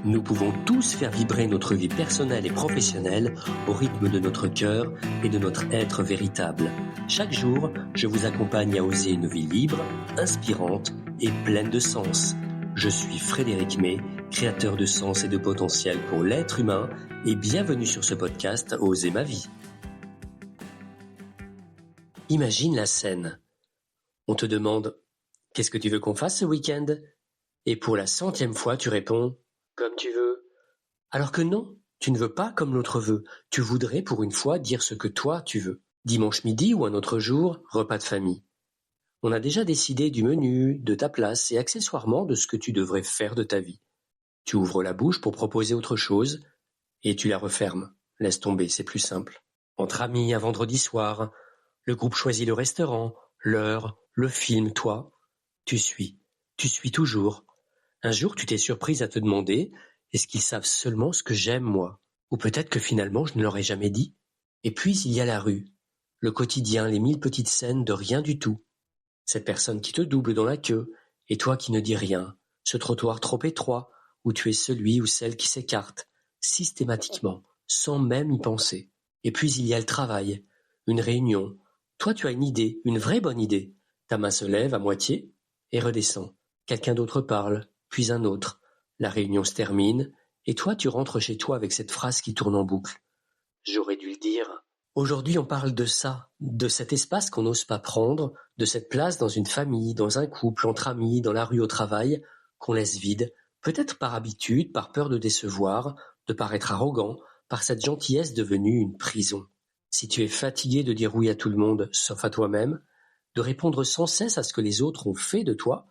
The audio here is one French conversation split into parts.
Nous pouvons tous faire vibrer notre vie personnelle et professionnelle au rythme de notre cœur et de notre être véritable. Chaque jour, je vous accompagne à oser une vie libre, inspirante et pleine de sens. Je suis Frédéric May, créateur de sens et de potentiel pour l'être humain, et bienvenue sur ce podcast Oser ma vie. Imagine la scène. On te demande « Qu'est-ce que tu veux qu'on fasse ce week-end ?» Et pour la 100e fois, tu réponds « Comme tu veux ». Alors que non, tu ne veux pas comme l'autre veut. Tu voudrais pour une fois dire ce que toi tu veux. Dimanche midi ou un autre jour, repas de famille. On a déjà décidé du menu, de ta place et accessoirement de ce que tu devrais faire de ta vie. Tu ouvres la bouche pour proposer autre chose et tu la refermes. Laisse tomber, c'est plus simple. Entre amis, un vendredi soir, le groupe choisit le restaurant, l'heure, le film, toi, tu suis toujours. Un jour, tu t'es surprise à te demander « Est-ce qu'ils savent seulement ce que j'aime, moi ?» Ou peut-être que finalement, je ne leur ai jamais dit. Et puis, il y a la rue, le quotidien, les 1000 petites scènes de rien du tout. Cette personne qui te double dans la queue, et toi qui ne dis rien. Ce trottoir trop étroit, où tu es celui ou celle qui s'écarte, systématiquement, sans même y penser. Et puis, il y a le travail, une réunion. Toi, tu as une idée, une vraie bonne idée. Ta main se lève à moitié et redescend. Quelqu'un d'autre parle, puis un autre. La réunion se termine, et toi tu rentres chez toi avec cette phrase qui tourne en boucle. J'aurais dû le dire. Aujourd'hui on parle de ça, de cet espace qu'on n'ose pas prendre, de cette place dans une famille, dans un couple, entre amis, dans la rue au travail, qu'on laisse vide, peut-être par habitude, par peur de décevoir, de paraître arrogant, par cette gentillesse devenue une prison. Si tu es fatigué de dire oui à tout le monde, sauf à toi-même, de répondre sans cesse à ce que les autres ont fait de toi,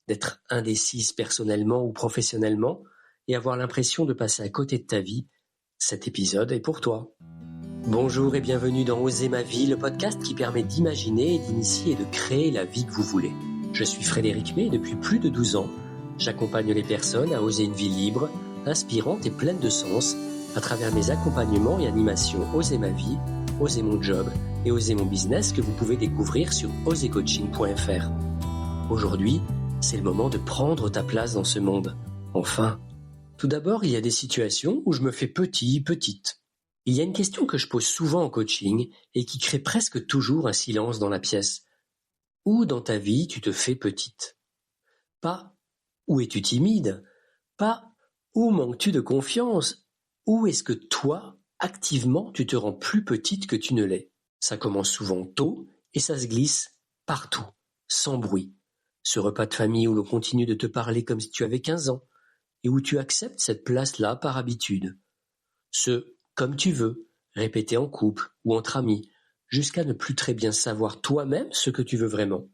d'être indécise personnellement ou professionnellement et avoir l'impression de passer à côté de ta vie, cet épisode est pour toi. Bonjour et bienvenue dans Oser ma vie, le podcast qui permet d'imaginer, d'initier et de créer la vie que vous voulez. Je suis Frédéric May et depuis plus de 12 ans, j'accompagne les personnes à oser une vie libre, inspirante et pleine de sens à travers mes accompagnements et animations Oser ma vie, Oser mon job et Oser mon business que vous pouvez découvrir sur osercoaching.fr. Aujourd'hui, c'est le moment de prendre ta place dans ce monde. Enfin. Tout d'abord, il y a des situations où je me fais petite. Il y a une question que je pose souvent en coaching et qui crée presque toujours un silence dans la pièce. Où dans ta vie tu te fais petite? Pas où es-tu timide? Pas où manques-tu de confiance? Où est-ce que toi, activement, tu te rends plus petite que tu ne l'es? Ça commence souvent tôt et ça se glisse partout, sans bruit. Ce repas de famille où l'on continue de te parler comme si tu avais 15 ans et où tu acceptes cette place-là par habitude. Ce « comme tu veux » répété en couple ou entre amis jusqu'à ne plus très bien savoir toi-même ce que tu veux vraiment.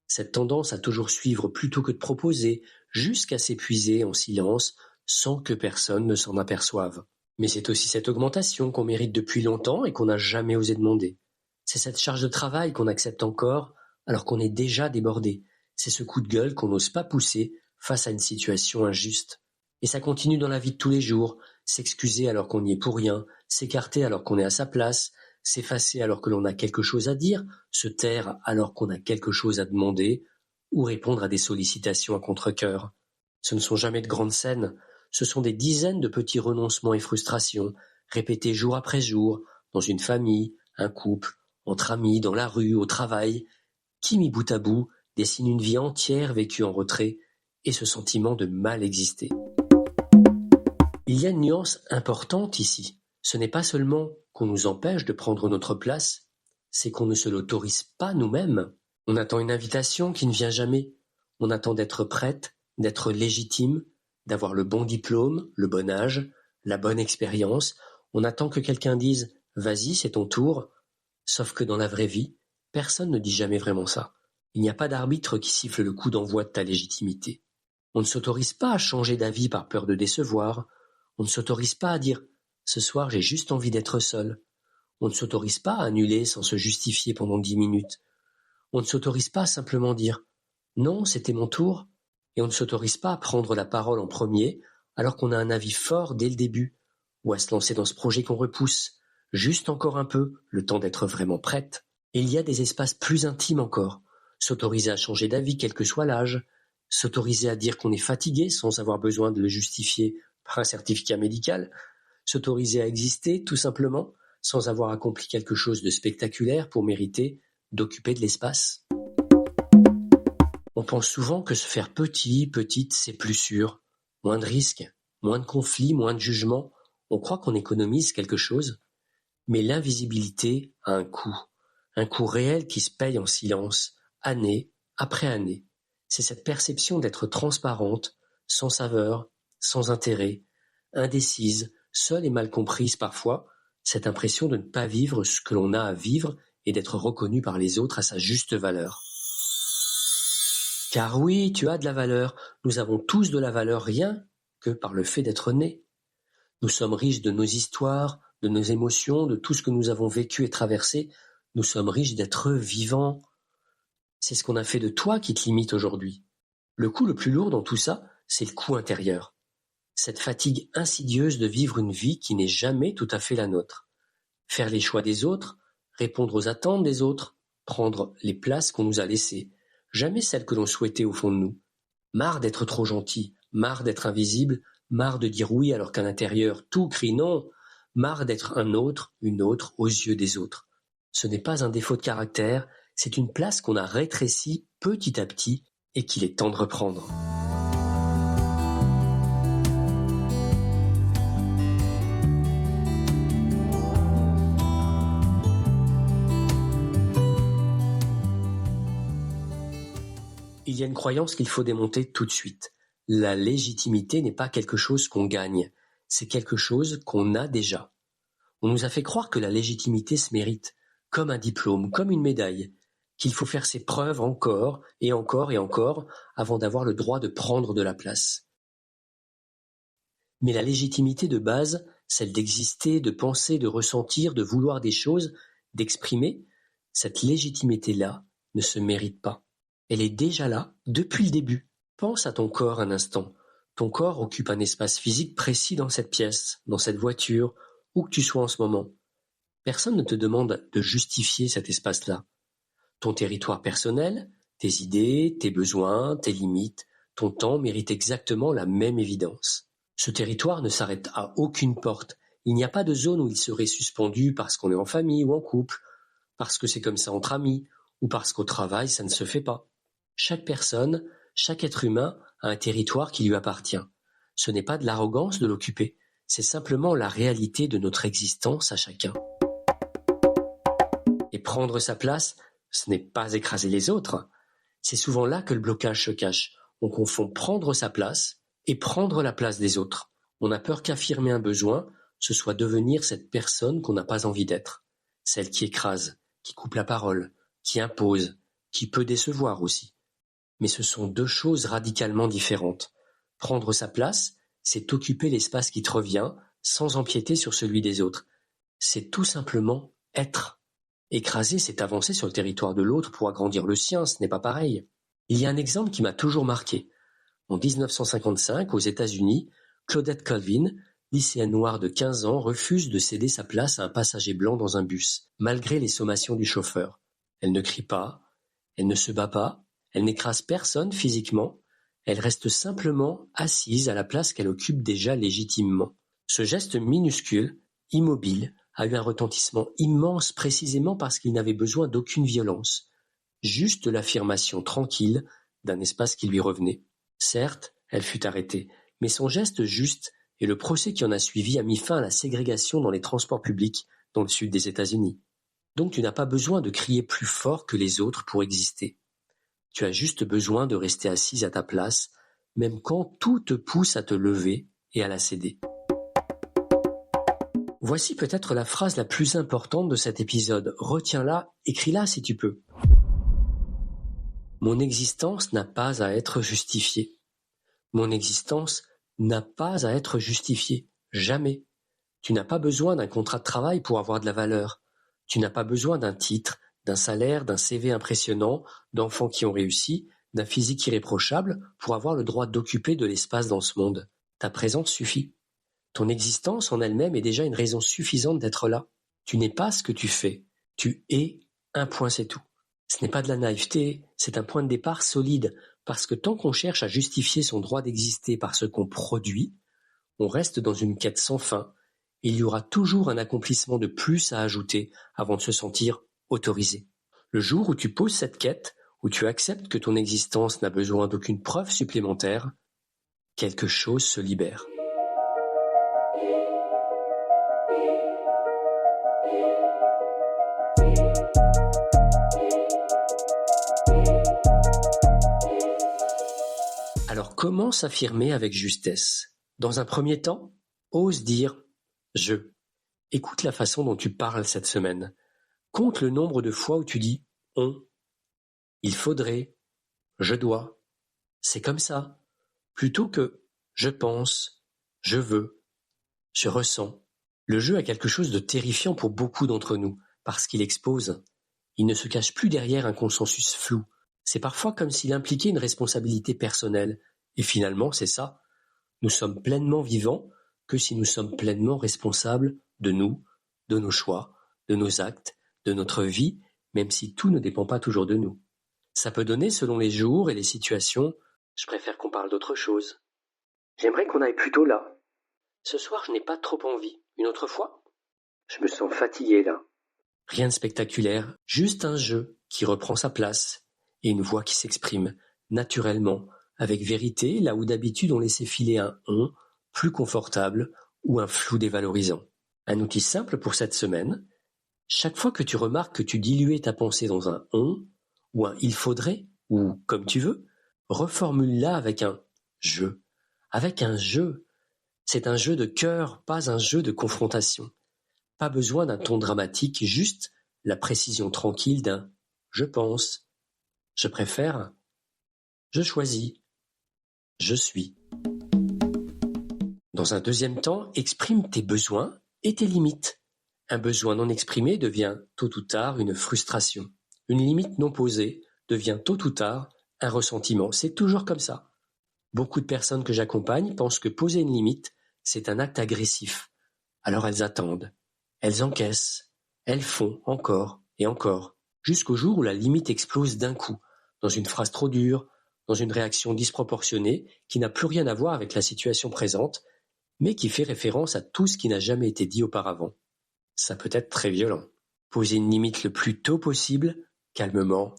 Cette tendance à toujours suivre plutôt que de proposer jusqu'à s'épuiser en silence sans que personne ne s'en aperçoive. Mais c'est aussi cette augmentation qu'on mérite depuis longtemps et qu'on n'a jamais osé demander. C'est cette charge de travail qu'on accepte encore alors qu'on est déjà débordé. C'est ce coup de gueule qu'on n'ose pas pousser face à une situation injuste. Et ça continue dans la vie de tous les jours, s'excuser alors qu'on n'y est pour rien, s'écarter alors qu'on est à sa place, s'effacer alors que l'on a quelque chose à dire, se taire alors qu'on a quelque chose à demander, ou répondre à des sollicitations à contre-cœur. Ce ne sont jamais de grandes scènes, ce sont des dizaines de petits renoncements et frustrations, répétés jour après jour, dans une famille, un couple, entre amis, dans la rue, au travail, qui mis bout à bout dessine une vie entière vécue en retrait et ce sentiment de mal exister. Il y a une nuance importante ici. Ce n'est pas seulement qu'on nous empêche de prendre notre place, c'est qu'on ne se l'autorise pas nous-mêmes. On attend une invitation qui ne vient jamais. On attend d'être prête, d'être légitime, d'avoir le bon diplôme, le bon âge, la bonne expérience. On attend que quelqu'un dise « Vas-y, c'est ton tour ». Sauf que dans la vraie vie, personne ne dit jamais vraiment ça. Il n'y a pas d'arbitre qui siffle le coup d'envoi de ta légitimité. On ne s'autorise pas à changer d'avis par peur de décevoir. On ne s'autorise pas à dire « Ce soir, j'ai juste envie d'être seul ». On ne s'autorise pas à annuler sans se justifier pendant 10 minutes. On ne s'autorise pas à simplement dire « Non, c'était mon tour ». Et on ne s'autorise pas à prendre la parole en premier alors qu'on a un avis fort dès le début, ou à se lancer dans ce projet qu'on repousse, juste encore un peu, le temps d'être vraiment prête. Et il y a des espaces plus intimes encore. S'autoriser à changer d'avis quel que soit l'âge, s'autoriser à dire qu'on est fatigué sans avoir besoin de le justifier par un certificat médical, s'autoriser à exister tout simplement sans avoir accompli quelque chose de spectaculaire pour mériter d'occuper de l'espace. On pense souvent que se faire petit, petite, c'est plus sûr, moins de risques, moins de conflits, moins de jugements. On croit qu'on économise quelque chose, mais l'invisibilité a un coût réel qui se paye en silence, année après année. C'est cette perception d'être transparente, sans saveur, sans intérêt, indécise, seule et mal comprise parfois, cette impression de ne pas vivre ce que l'on a à vivre et d'être reconnu par les autres à sa juste valeur. Car oui, tu as de la valeur, nous avons tous de la valeur rien que par le fait d'être nés. Nous sommes riches de nos histoires, de nos émotions, de tout ce que nous avons vécu et traversé. Nous sommes riches d'être vivants. C'est ce qu'on a fait de toi qui te limite aujourd'hui. Le coup le plus lourd dans tout ça, c'est le coup intérieur. Cette fatigue insidieuse de vivre une vie qui n'est jamais tout à fait la nôtre. Faire les choix des autres, répondre aux attentes des autres, prendre les places qu'on nous a laissées, jamais celles que l'on souhaitait au fond de nous. Marre d'être trop gentil, marre d'être invisible, marre de dire oui alors qu'à l'intérieur tout crie non, marre d'être un autre, une autre aux yeux des autres. Ce n'est pas un défaut de caractère, c'est une place qu'on a rétrécie petit à petit et qu'il est temps de reprendre. Il y a une croyance qu'il faut démonter tout de suite. La légitimité n'est pas quelque chose qu'on gagne, c'est quelque chose qu'on a déjà. On nous a fait croire que la légitimité se mérite, comme un diplôme, comme une médaille, qu'il faut faire ses preuves encore et encore et encore avant d'avoir le droit de prendre de la place. Mais la légitimité de base, celle d'exister, de penser, de ressentir, de vouloir des choses, d'exprimer, cette légitimité-là ne se mérite pas. Elle est déjà là, depuis le début. Pense à ton corps un instant. Ton corps occupe un espace physique précis dans cette pièce, dans cette voiture, où que tu sois en ce moment. Personne ne te demande de justifier cet espace-là. Ton territoire personnel, tes idées, tes besoins, tes limites, ton temps méritent exactement la même évidence. Ce territoire ne s'arrête à aucune porte. Il n'y a pas de zone où il serait suspendu parce qu'on est en famille ou en couple, parce que c'est comme ça entre amis, ou parce qu'au travail ça ne se fait pas. Chaque personne, chaque être humain a un territoire qui lui appartient. Ce n'est pas de l'arrogance de l'occuper, c'est simplement la réalité de notre existence à chacun. Et prendre sa place, ce n'est pas écraser les autres. C'est souvent là que le blocage se cache. On confond prendre sa place et prendre la place des autres. On a peur qu'affirmer un besoin, ce soit devenir cette personne qu'on n'a pas envie d'être. Celle qui écrase, qui coupe la parole, qui impose, qui peut décevoir aussi. Mais ce sont deux choses radicalement différentes. Prendre sa place, c'est occuper l'espace qui te revient sans empiéter sur celui des autres. C'est tout simplement être. Écraser, c'est avancer sur le territoire de l'autre pour agrandir le sien, ce n'est pas pareil. Il y a un exemple qui m'a toujours marqué. En 1955, aux États-Unis, Claudette Colvin, lycéenne noire de 15 ans, refuse de céder sa place à un passager blanc dans un bus, malgré les sommations du chauffeur. Elle ne crie pas, elle ne se bat pas, elle n'écrase personne physiquement, elle reste simplement assise à la place qu'elle occupe déjà légitimement. Ce geste minuscule, immobile, a eu un retentissement immense précisément parce qu'il n'avait besoin d'aucune violence, juste l'affirmation tranquille d'un espace qui lui revenait. Certes, elle fut arrêtée, mais son geste juste et le procès qui en a suivi a mis fin à la ségrégation dans les transports publics dans le sud des États-Unis. Donc tu n'as pas besoin de crier plus fort que les autres pour exister. Tu as juste besoin de rester assise à ta place, même quand tout te pousse à te lever et à la céder. Voici peut-être la phrase la plus importante de cet épisode. Retiens-la, écris-la si tu peux. Mon existence n'a pas à être justifiée. Mon existence n'a pas à être justifiée. Jamais. Tu n'as pas besoin d'un contrat de travail pour avoir de la valeur. Tu n'as pas besoin d'un titre, d'un salaire, d'un CV impressionnant, d'enfants qui ont réussi, d'un physique irréprochable pour avoir le droit d'occuper de l'espace dans ce monde. Ta présence suffit. Ton existence en elle-même est déjà une raison suffisante d'être là. Tu n'es pas ce que tu fais. Tu es un point, c'est tout. Ce n'est pas de la naïveté, c'est un point de départ solide, parce que tant qu'on cherche à justifier son droit d'exister par ce qu'on produit, on reste dans une quête sans fin, et il y aura toujours un accomplissement de plus à ajouter avant de se sentir autorisé. Le jour où tu poses cette quête, où tu acceptes que ton existence n'a besoin d'aucune preuve supplémentaire, quelque chose se libère. Alors comment s'affirmer avec justesse? Dans un premier temps, ose dire « je ». Écoute la façon dont tu parles cette semaine. Compte le nombre de fois où tu dis « on »,« il faudrait »,« je dois »,« c'est comme ça », plutôt que « je pense »,« je veux »,« je ressens ». Le jeu a quelque chose de terrifiant pour beaucoup d'entre nous, parce qu'il expose. Il ne se cache plus derrière un consensus flou. C'est parfois comme s'il impliquait une responsabilité personnelle. Et finalement, c'est ça. Nous sommes pleinement vivants que si nous sommes pleinement responsables de nous, de nos choix, de nos actes, de notre vie, même si tout ne dépend pas toujours de nous. Ça peut donner, selon les jours et les situations, « je préfère qu'on parle d'autre chose ». J'aimerais qu'on aille plutôt là. Ce soir, je n'ai pas trop envie. Une autre fois ? Je me sens fatigué là. Rien de spectaculaire, juste un jeu qui reprend sa place et une voix qui s'exprime naturellement, avec vérité, là où d'habitude on laissait filer un « on » plus confortable ou un flou dévalorisant. Un outil simple pour cette semaine, chaque fois que tu remarques que tu diluais ta pensée dans un « on » ou un « il faudrait » ou « comme tu veux », reformule-la avec un « je ». Avec un « je », c'est un jeu de cœur, pas un jeu de confrontation. Pas besoin d'un ton dramatique, juste la précision tranquille d'un « je pense »,« je préfère »,« je choisis »,« je suis ». Dans un deuxième temps, exprime tes besoins et tes limites. Un besoin non exprimé devient tôt ou tard une frustration. Une limite non posée devient tôt ou tard un ressentiment. C'est toujours comme ça. Beaucoup de personnes que j'accompagne pensent que poser une limite, c'est un acte agressif. Alors elles attendent, elles encaissent, elles font encore et encore, jusqu'au jour où la limite explose d'un coup, dans une phrase trop dure, dans une réaction disproportionnée qui n'a plus rien à voir avec la situation présente, mais qui fait référence à tout ce qui n'a jamais été dit auparavant. Ça peut être très violent. Poser une limite le plus tôt possible, calmement,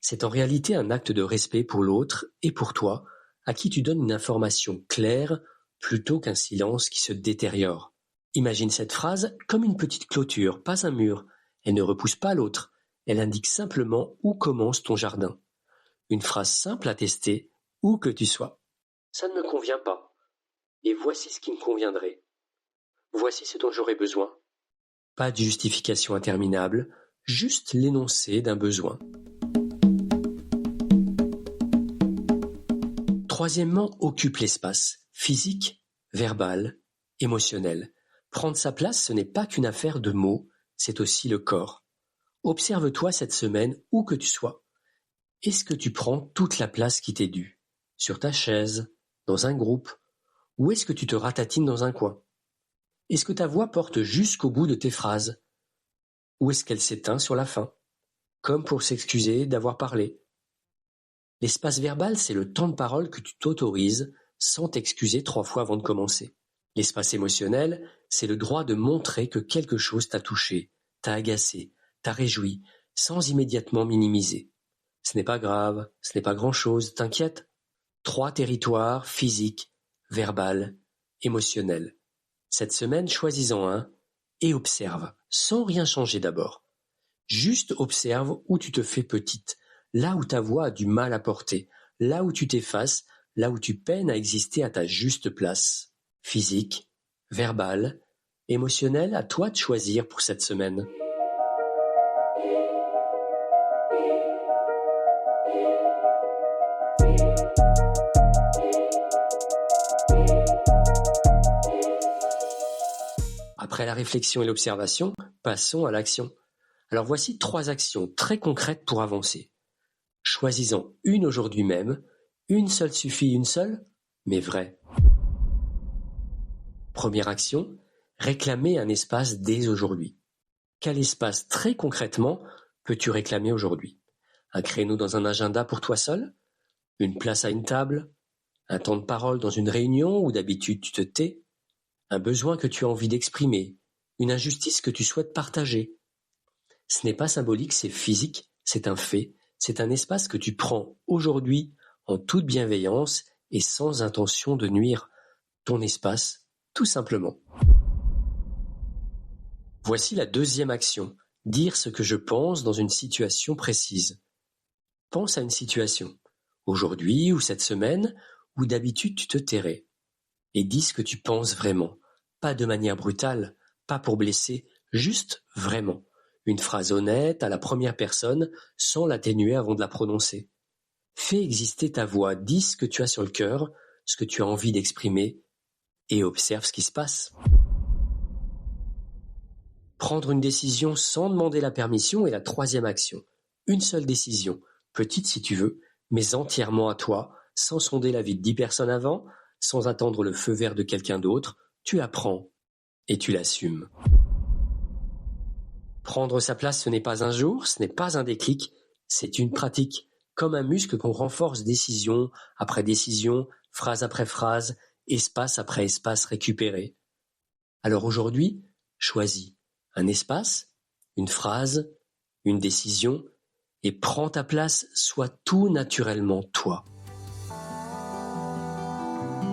c'est en réalité un acte de respect pour l'autre et pour toi, à qui tu donnes une information claire plutôt qu'un silence qui se détériore. Imagine cette phrase comme une petite clôture, pas un mur. Elle ne repousse pas l'autre, elle indique simplement où commence ton jardin. Une phrase simple à tester, où que tu sois. Ça ne me convient pas. Et voici ce qui me conviendrait. Voici ce dont j'aurais besoin. Pas de justification interminable, juste l'énoncé d'un besoin. Troisièmement, occupe l'espace, physique, verbal, émotionnel. Prendre sa place, ce n'est pas qu'une affaire de mots, c'est aussi le corps. Observe-toi cette semaine où que tu sois. Est-ce que tu prends toute la place qui t'est due? Sur ta chaise, dans un groupe? Ou est-ce que tu te ratatines dans un coin? Est-ce que ta voix porte jusqu'au bout de tes phrases? Ou est-ce qu'elle s'éteint sur la fin? Comme pour s'excuser d'avoir parlé. L'espace verbal, c'est le temps de parole que tu t'autorises sans t'excuser 3 fois avant de commencer. L'espace émotionnel, c'est le droit de montrer que quelque chose t'a touché, t'a agacé, t'a réjoui, sans immédiatement minimiser. Ce n'est pas grave, ce n'est pas grand-chose, t'inquiète. 3 territoires, physique, verbal, émotionnel. Cette semaine, choisis-en un et observe, sans rien changer d'abord. Juste observe où tu te fais petite, là où ta voix a du mal à porter, là où tu t'effaces, là où tu peines à exister à ta juste place. Physique, verbal, émotionnel, à toi de choisir pour cette semaine. Après la réflexion et l'observation, passons à l'action. Alors voici 3 actions très concrètes pour avancer. Choisis-en une aujourd'hui même. Une seule suffit, une seule, mais vraie. Première action, réclamer un espace dès aujourd'hui. Quel espace très concrètement peux-tu réclamer aujourd'hui? Un créneau dans un agenda pour toi seul? Une place à une table? Un temps de parole dans une réunion où d'habitude tu te tais? Un besoin que tu as envie d'exprimer? Une injustice que tu souhaites partager? Ce n'est pas symbolique, c'est physique, c'est un fait, c'est un espace que tu prends aujourd'hui en toute bienveillance et sans intention de nuire. Ton espace, tout simplement. Voici la deuxième action, dire ce que je pense dans une situation précise. Pense à une situation, aujourd'hui ou cette semaine, où d'habitude tu te tairais, et dis ce que tu penses vraiment, pas de manière brutale, pas pour blesser, juste vraiment. Une phrase honnête à la première personne sans l'atténuer avant de la prononcer. Fais exister ta voix, dis ce que tu as sur le cœur, ce que tu as envie d'exprimer et observe ce qui se passe. Prendre une décision sans demander la permission est la troisième action. Une seule décision, petite si tu veux, mais entièrement à toi, sans sonder l'avis de 10 personnes avant, sans attendre le feu vert de quelqu'un d'autre, tu la prends et tu l'assumes. Prendre sa place, ce n'est pas un jour, ce n'est pas un déclic, c'est une pratique, comme un muscle qu'on renforce décision après décision, phrase après phrase, espace après espace récupéré. Alors aujourd'hui, choisis un espace, une phrase, une décision, et prends ta place, sois tout naturellement toi.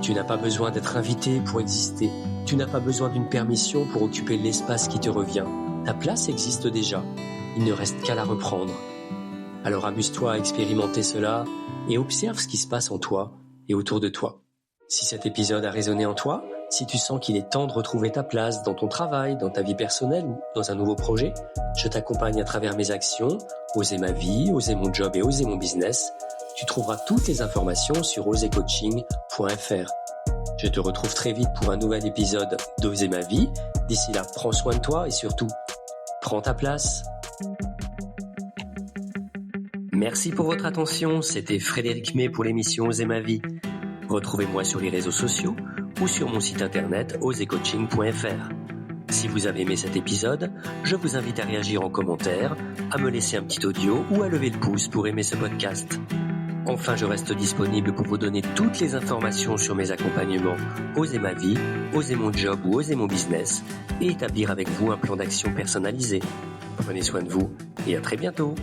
Tu n'as pas besoin d'être invité pour exister, tu n'as pas besoin d'une permission pour occuper l'espace qui te revient. Ta place existe déjà, il ne reste qu'à la reprendre. Alors amuse-toi à expérimenter cela et observe ce qui se passe en toi et autour de toi. Si cet épisode a résonné en toi, si tu sens qu'il est temps de retrouver ta place dans ton travail, dans ta vie personnelle ou dans un nouveau projet, je t'accompagne à travers mes actions, Oser ma vie, Oser mon job et Oser mon business. Tu trouveras toutes les informations sur osercoaching.fr. Je te retrouve très vite pour un nouvel épisode d'Oser ma vie. D'ici là, prends soin de toi et surtout, prends ta place. Merci pour votre attention. C'était Frédéric May pour l'émission Oser ma vie. Retrouvez-moi sur les réseaux sociaux ou sur mon site internet osercoaching.fr. Si vous avez aimé cet épisode, je vous invite à réagir en commentaire, à me laisser un petit audio ou à lever le pouce pour aimer ce podcast. Enfin, je reste disponible pour vous donner toutes les informations sur mes accompagnements Oser ma vie, Oser mon job ou Oser mon business et établir avec vous un plan d'action personnalisé. Prenez soin de vous et à très bientôt.